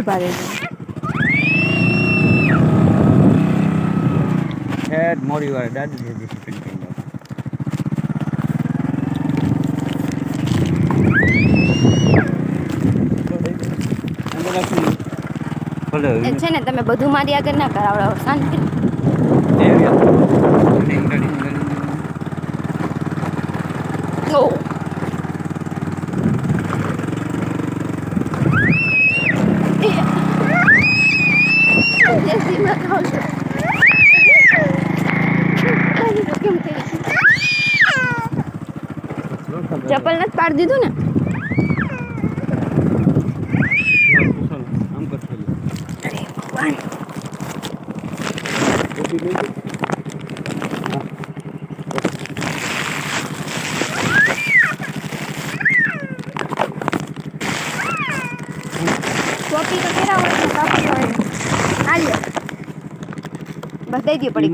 ઉભા રહેજો. હેડ મોરી વાળે દાદી છે ડિસિપ્લિન કરી લો. એ છે ને તમે બધું મારી આગળ ના કરાવડાવો શાંતિ. ઓ ચપ્પલ નથી પાડી દીધું ને. અરે ભગવાન. ટોપી તો પહેરાવો ને કાપી હોય. હાલ્યો બસ દઈ દો પડી.